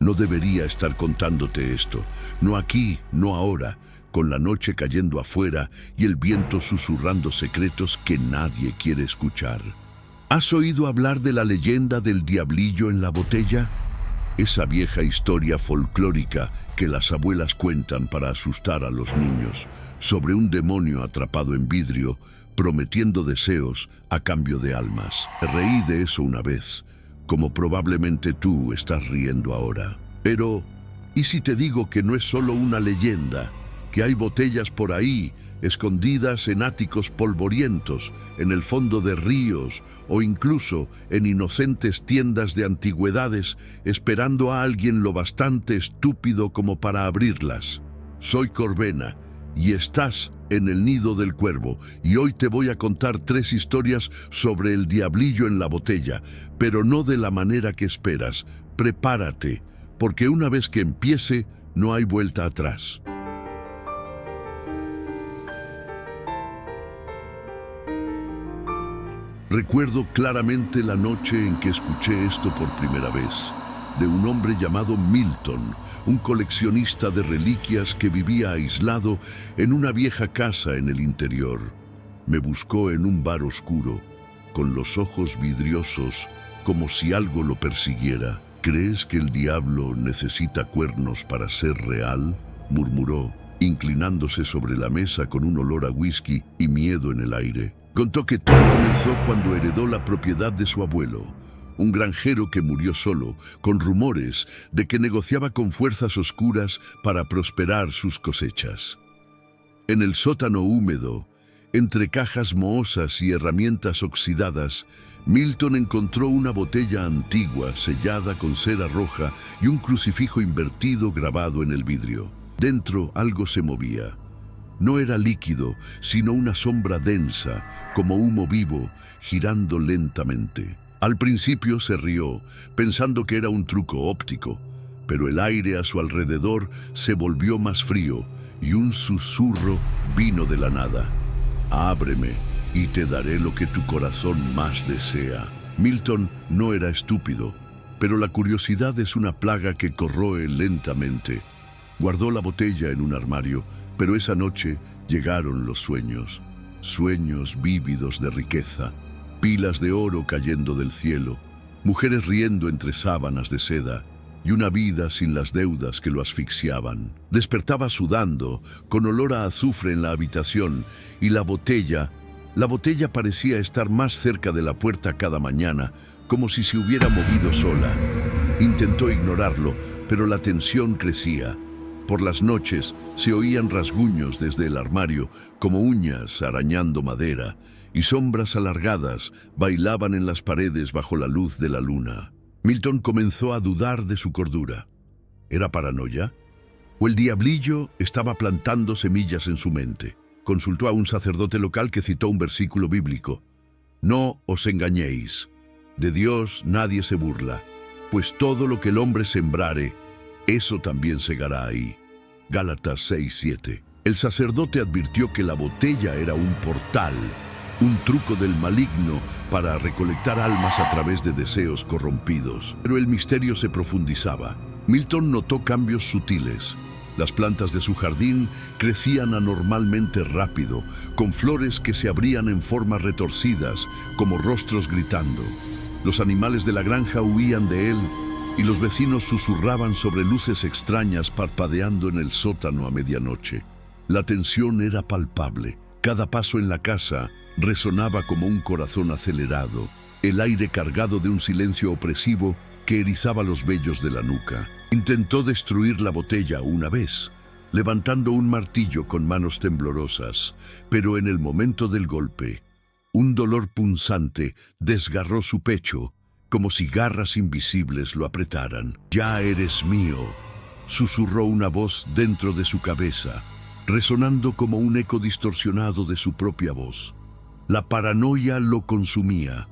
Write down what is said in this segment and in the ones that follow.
No debería estar contándote esto. No aquí, no ahora, con la noche cayendo afuera y el viento susurrando secretos que nadie quiere escuchar. ¿Has oído hablar de la leyenda del diablillo en la botella? Esa vieja historia folclórica que las abuelas cuentan para asustar a los niños, sobre un demonio atrapado en vidrio, prometiendo deseos a cambio de almas. Reí de eso una vez, como probablemente tú estás riendo ahora. Pero, ¿y si te digo que no es solo una leyenda? Que hay botellas por ahí, escondidas en áticos polvorientos, en el fondo de ríos o incluso en inocentes tiendas de antigüedades, esperando a alguien lo bastante estúpido como para abrirlas. Soy Corvena y estás en el Nido del Cuervo, y hoy te voy a contar 3 historias sobre el diablillo en la botella, pero no de la manera que esperas. Prepárate, porque una vez que empiece, no hay vuelta atrás. Recuerdo claramente la noche en que escuché esto por primera vez, de un hombre llamado Milton, un coleccionista de reliquias que vivía aislado en una vieja casa en el interior. Me buscó en un bar oscuro, con los ojos vidriosos, como si algo lo persiguiera. ¿Crees que el diablo necesita cuernos para ser real?, murmuró, inclinándose sobre la mesa con un olor a whisky y miedo en el aire. Contó que todo comenzó cuando heredó la propiedad de su abuelo, un granjero que murió solo, con rumores de que negociaba con fuerzas oscuras para prosperar sus cosechas. En el sótano húmedo, entre cajas mohosas y herramientas oxidadas, Milton encontró una botella antigua sellada con cera roja y un crucifijo invertido grabado en el vidrio. Dentro algo se movía. No era líquido, sino una sombra densa, como humo vivo, girando lentamente. Al principio se rió, pensando que era un truco óptico, pero el aire a su alrededor se volvió más frío y un susurro vino de la nada. «Ábreme y te daré lo que tu corazón más desea». Milton no era estúpido, pero la curiosidad es una plaga que corroe lentamente. Guardó la botella en un armario, pero esa noche llegaron los sueños, sueños vívidos de riqueza, pilas de oro cayendo del cielo, mujeres riendo entre sábanas de seda y una vida sin las deudas que lo asfixiaban. Despertaba sudando, con olor a azufre en la habitación, y la botella parecía estar más cerca de la puerta cada mañana, como si se hubiera movido sola. Intentó ignorarlo, pero la tensión crecía. Por las noches se oían rasguños desde el armario, como uñas arañando madera, y sombras alargadas bailaban en las paredes bajo la luz de la luna. Milton comenzó a dudar de su cordura. ¿Era paranoia? ¿O el diablillo estaba plantando semillas en su mente? Consultó a un sacerdote local que citó un versículo bíblico. «No os engañéis, de Dios nadie se burla, pues todo lo que el hombre sembrare, eso también segará ahí». Gálatas 6:7. El sacerdote advirtió que la botella era un portal, un truco del maligno para recolectar almas a través de deseos corrompidos. Pero el misterio se profundizaba. Milton notó cambios sutiles. Las plantas de su jardín crecían anormalmente rápido, con flores que se abrían en formas retorcidas, como rostros gritando. Los animales de la granja huían de él, y los vecinos susurraban sobre luces extrañas parpadeando en el sótano a medianoche. La tensión era palpable. Cada paso en la casa resonaba como un corazón acelerado, el aire cargado de un silencio opresivo que erizaba los vellos de la nuca. Intentó destruir la botella una vez, levantando un martillo con manos temblorosas, pero en el momento del golpe, un dolor punzante desgarró su pecho, como si garras invisibles lo apretaran. «Ya eres mío», susurró una voz dentro de su cabeza, resonando como un eco distorsionado de su propia voz. La paranoia lo consumía.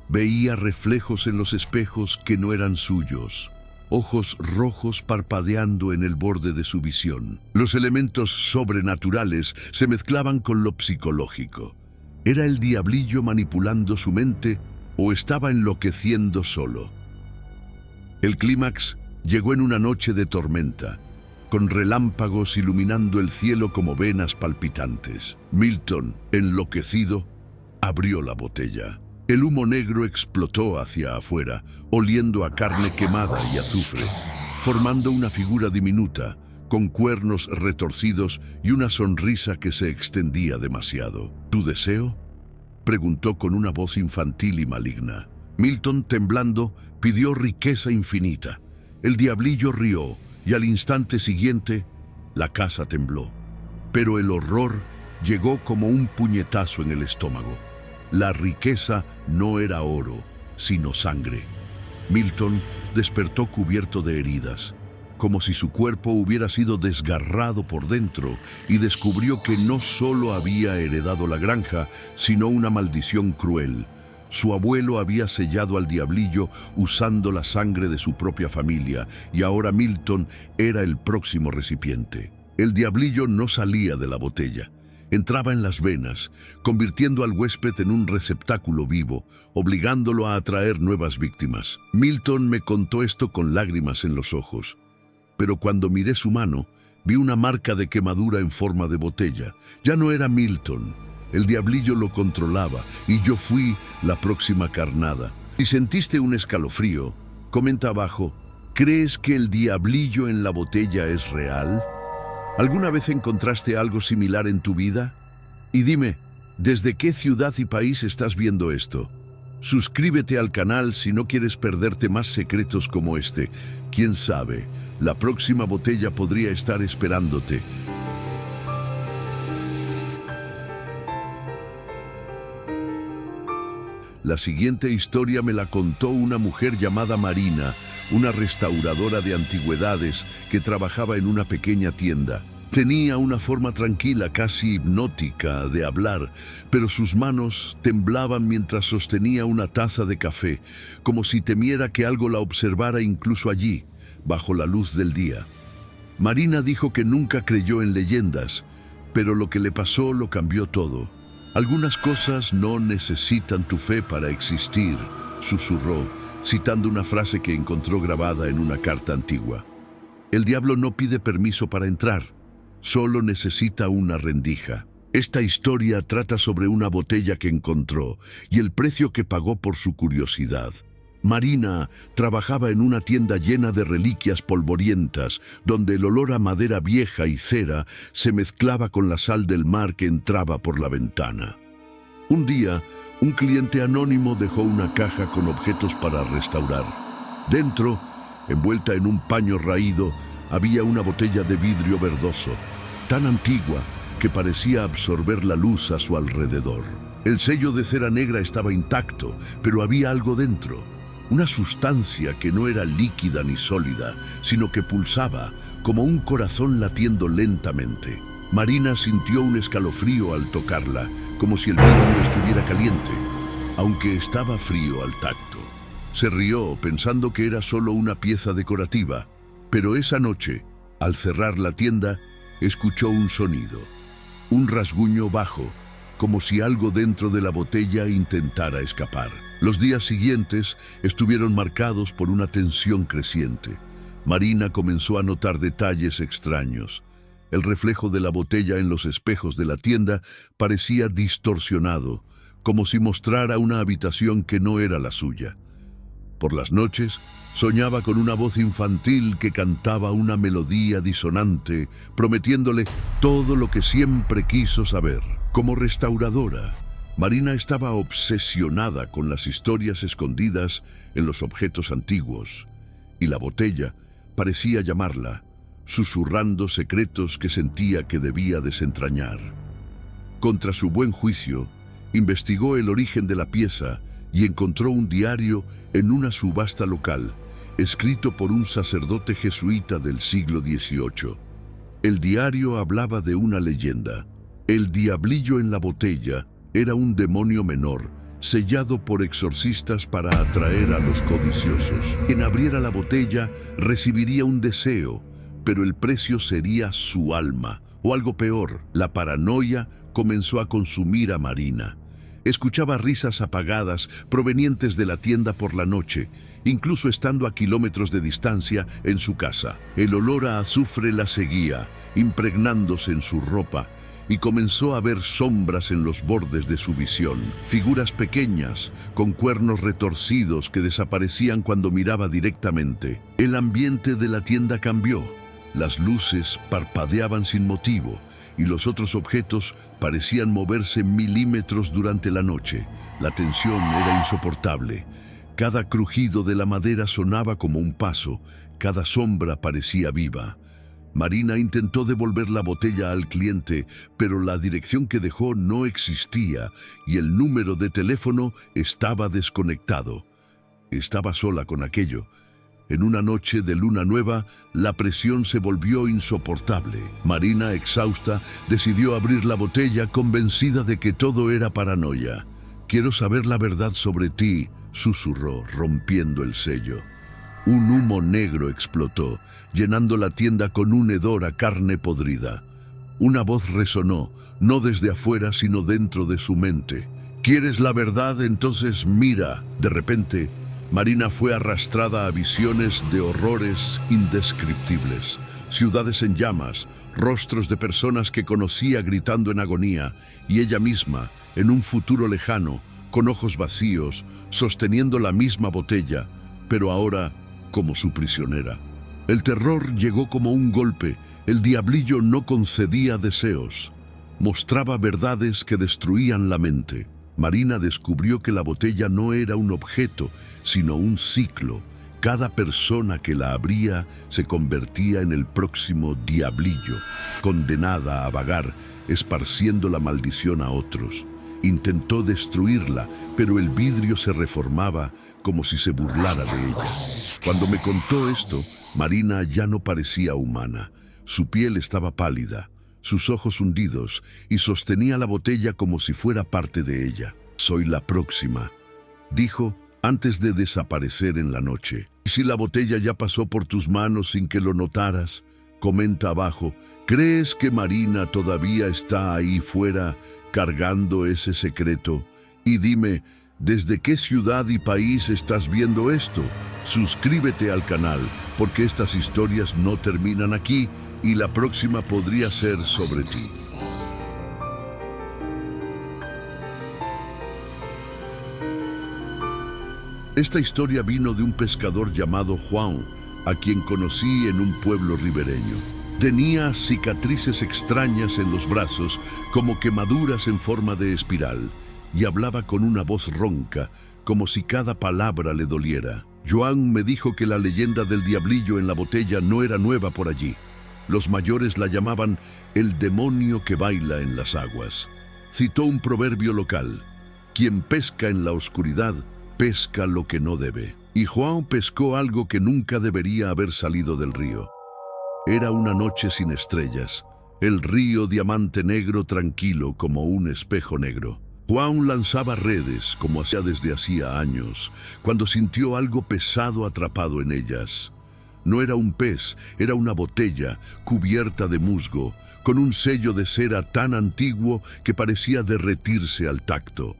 Veía reflejos en los espejos que no eran suyos, ojos rojos parpadeando en el borde de su visión. Los elementos sobrenaturales se mezclaban con lo psicológico. ¿Era el diablillo manipulando su mente o estaba enloqueciendo solo? El clímax llegó en una noche de tormenta, con relámpagos iluminando el cielo como venas palpitantes. Milton, enloquecido, abrió la botella. El humo negro explotó hacia afuera, oliendo a carne quemada y azufre, formando una figura diminuta, con cuernos retorcidos y una sonrisa que se extendía demasiado. ¿Tu deseo?, preguntó con una voz infantil y maligna. Milton, temblando, pidió riqueza infinita. El diablillo rió, y al instante siguiente, la casa tembló. Pero el horror llegó como un puñetazo en el estómago. La riqueza no era oro, sino sangre. Milton despertó cubierto de heridas, como si su cuerpo hubiera sido desgarrado por dentro, y descubrió que no solo había heredado la granja, sino una maldición cruel. Su abuelo había sellado al diablillo usando la sangre de su propia familia, y ahora Milton era el próximo recipiente. El diablillo no salía de la botella. Entraba en las venas, convirtiendo al huésped en un receptáculo vivo, obligándolo a atraer nuevas víctimas. Milton me contó esto con lágrimas en los ojos. Pero cuando miré su mano, vi una marca de quemadura en forma de botella. Ya no era Milton. El diablillo lo controlaba y yo fui la próxima carnada. Si sentiste un escalofrío, comenta abajo, ¿crees que el diablillo en la botella es real? ¿Alguna vez encontraste algo similar en tu vida? Y dime, ¿desde qué ciudad y país estás viendo esto? Suscríbete al canal si no quieres perderte más secretos como este. Quién sabe, la próxima botella podría estar esperándote. La siguiente historia me la contó una mujer llamada Marina, una restauradora de antigüedades que trabajaba en una pequeña tienda. Tenía una forma tranquila, casi hipnótica, de hablar, pero sus manos temblaban mientras sostenía una taza de café, como si temiera que algo la observara incluso allí, bajo la luz del día. Marina dijo que nunca creyó en leyendas, pero lo que le pasó lo cambió todo. Algunas cosas no necesitan tu fe para existir, susurró, citando una frase que encontró grabada en una carta antigua. El diablo no pide permiso para entrar, solo necesita una rendija. Esta historia trata sobre una botella que encontró y el precio que pagó por su curiosidad. Marina trabajaba en una tienda llena de reliquias polvorientas, donde el olor a madera vieja y cera se mezclaba con la sal del mar que entraba por la ventana. Un día, un cliente anónimo dejó una caja con objetos para restaurar. Dentro, envuelta en un paño raído, había una botella de vidrio verdoso, tan antigua que parecía absorber la luz a su alrededor. El sello de cera negra estaba intacto, pero había algo dentro. Una sustancia que no era líquida ni sólida, sino que pulsaba, como un corazón latiendo lentamente. Marina sintió un escalofrío al tocarla, como si el vidrio estuviera caliente, aunque estaba frío al tacto. Se rió pensando que era solo una pieza decorativa, pero esa noche, al cerrar la tienda, escuchó un sonido, un rasguño bajo, como si algo dentro de la botella intentara escapar. Los días siguientes estuvieron marcados por una tensión creciente. Marina comenzó a notar detalles extraños. El reflejo de la botella en los espejos de la tienda parecía distorsionado, como si mostrara una habitación que no era la suya. Por las noches, soñaba con una voz infantil que cantaba una melodía disonante, prometiéndole todo lo que siempre quiso saber. Como restauradora, Marina estaba obsesionada con las historias escondidas en los objetos antiguos, y la botella parecía llamarla, susurrando secretos que sentía que debía desentrañar. Contra su buen juicio, investigó el origen de la pieza y encontró un diario en una subasta local, escrito por un sacerdote jesuita del siglo XVIII. El diario hablaba de una leyenda. El diablillo en la botella era un demonio menor, sellado por exorcistas para atraer a los codiciosos. Quien abriera la botella recibiría un deseo, pero el precio sería su alma, o algo peor, la paranoia comenzó a consumir a Marina. Escuchaba risas apagadas provenientes de la tienda por la noche incluso estando a kilómetros de distancia en su casa. El olor a azufre la seguía, impregnándose en su ropa, y comenzó a ver sombras en los bordes de su visión, figuras pequeñas, con cuernos retorcidos que desaparecían cuando miraba directamente. El ambiente de la tienda cambió. Las luces parpadeaban sin motivo, y los otros objetos parecían moverse milímetros durante la noche. La tensión era insoportable. Cada crujido de la madera sonaba como un paso, cada sombra parecía viva. Marina intentó devolver la botella al cliente, pero la dirección que dejó no existía y el número de teléfono estaba desconectado. Estaba sola con aquello. En una noche de luna nueva, la presión se volvió insoportable. Marina, exhausta, decidió abrir la botella convencida de que todo era paranoia. «Quiero saber la verdad sobre ti», susurró, rompiendo el sello. Un humo negro explotó, llenando la tienda con un hedor a carne podrida. Una voz resonó, no desde afuera, sino dentro de su mente. «¿Quieres la verdad? Entonces mira». De repente, Marina fue arrastrada a visiones de horrores indescriptibles. Ciudades en llamas, rostros de personas que conocía gritando en agonía, y ella misma, en un futuro lejano, con ojos vacíos, sosteniendo la misma botella, pero ahora como su prisionera. El terror llegó como un golpe. El diablillo no concedía deseos. Mostraba verdades que destruían la mente. Marina descubrió que la botella no era un objeto, sino un ciclo. Cada persona que la abría se convertía en el próximo diablillo, condenada a vagar, esparciendo la maldición a otros. Intentó destruirla, pero el vidrio se reformaba como si se burlara de ella. Cuando me contó esto, Marina ya no parecía humana. Su piel estaba pálida, sus ojos hundidos, y sostenía la botella como si fuera parte de ella. «Soy la próxima», dijo antes de desaparecer en la noche. «¿Y si la botella ya pasó por tus manos sin que lo notaras?», comenta abajo. «¿Crees que Marina todavía está ahí fuera cargando ese secreto? Y dime, ¿desde qué ciudad y país estás viendo esto? Suscríbete al canal, porque estas historias no terminan aquí y la próxima podría ser sobre ti». Esta historia vino de un pescador llamado Juan, a quien conocí en un pueblo ribereño. Tenía cicatrices extrañas en los brazos, como quemaduras en forma de espiral, y hablaba con una voz ronca, como si cada palabra le doliera. Joan me dijo que la leyenda del diablillo en la botella no era nueva por allí. Los mayores la llamaban el demonio que baila en las aguas. Citó un proverbio local: «Quien pesca en la oscuridad, pesca lo que no debe». Y Juan pescó algo que nunca debería haber salido del río. Era una noche sin estrellas, el río diamante negro tranquilo como un espejo negro. Juan lanzaba redes como hacía desde hacía años, cuando sintió algo pesado atrapado en ellas. No era un pez, era una botella cubierta de musgo, con un sello de cera tan antiguo que parecía derretirse al tacto.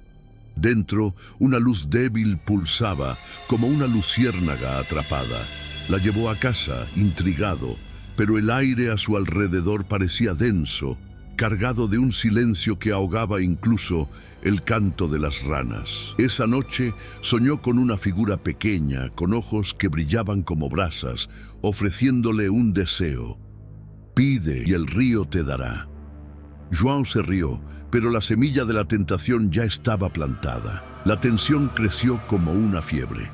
Dentro, una luz débil pulsaba, como una luciérnaga atrapada. La llevó a casa, intrigado, pero el aire a su alrededor parecía denso, cargado de un silencio que ahogaba incluso el canto de las ranas. Esa noche soñó con una figura pequeña, con ojos que brillaban como brasas, ofreciéndole un deseo. «Pide y el río te dará». Joan se rió, pero la semilla de la tentación ya estaba plantada. La tensión creció como una fiebre.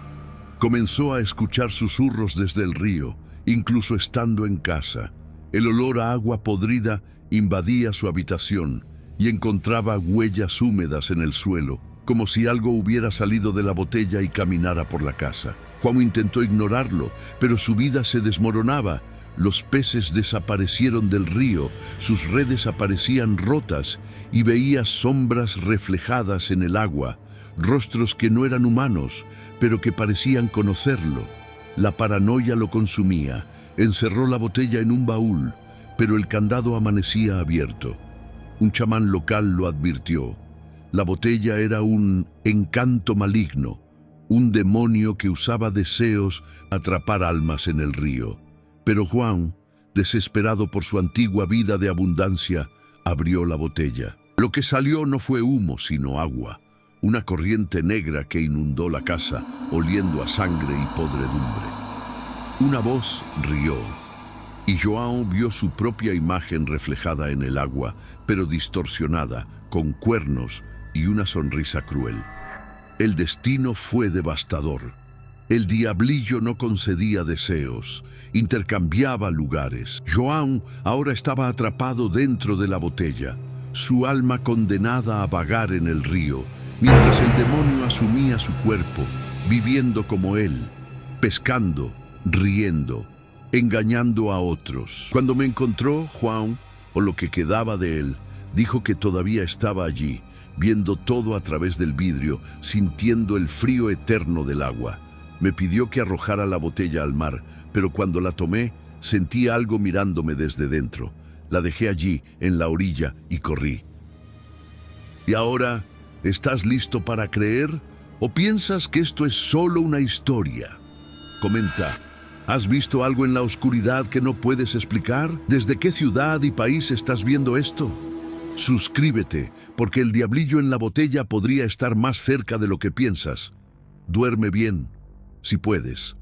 Comenzó a escuchar susurros desde el río, incluso estando en casa. El olor a agua podrida invadía su habitación y encontraba huellas húmedas en el suelo, como si algo hubiera salido de la botella y caminara por la casa. Juan intentó ignorarlo, pero su vida se desmoronaba. Los peces desaparecieron del río, sus redes aparecían rotas y veía sombras reflejadas en el agua, rostros que no eran humanos, pero que parecían conocerlo. La paranoia lo consumía. Encerró la botella en un baúl, pero el candado amanecía abierto. Un chamán local lo advirtió. La botella era un encanto maligno, un demonio que usaba deseos atrapar almas en el río. Pero Juan, desesperado por su antigua vida de abundancia, abrió la botella. Lo que salió no fue humo, sino agua, una corriente negra que inundó la casa, oliendo a sangre y podredumbre. Una voz rió, y João vio su propia imagen reflejada en el agua, pero distorsionada, con cuernos y una sonrisa cruel. El destino fue devastador. El diablillo no concedía deseos, intercambiaba lugares. João ahora estaba atrapado dentro de la botella, su alma condenada a vagar en el río, mientras el demonio asumía su cuerpo, viviendo como él, pescando, riendo, engañando a otros. Cuando me encontró, João, o lo que quedaba de él, dijo que todavía estaba allí, viendo todo a través del vidrio, sintiendo el frío eterno del agua. Me pidió que arrojara la botella al mar, pero cuando la tomé, sentí algo mirándome desde dentro. La dejé allí, en la orilla, y corrí. ¿Y ahora, estás listo para creer? ¿O piensas que esto es solo una historia? Comenta, ¿has visto algo en la oscuridad que no puedes explicar? ¿Desde qué ciudad y país estás viendo esto? Suscríbete, porque el diablillo en la botella podría estar más cerca de lo que piensas. Duerme bien, si puedes.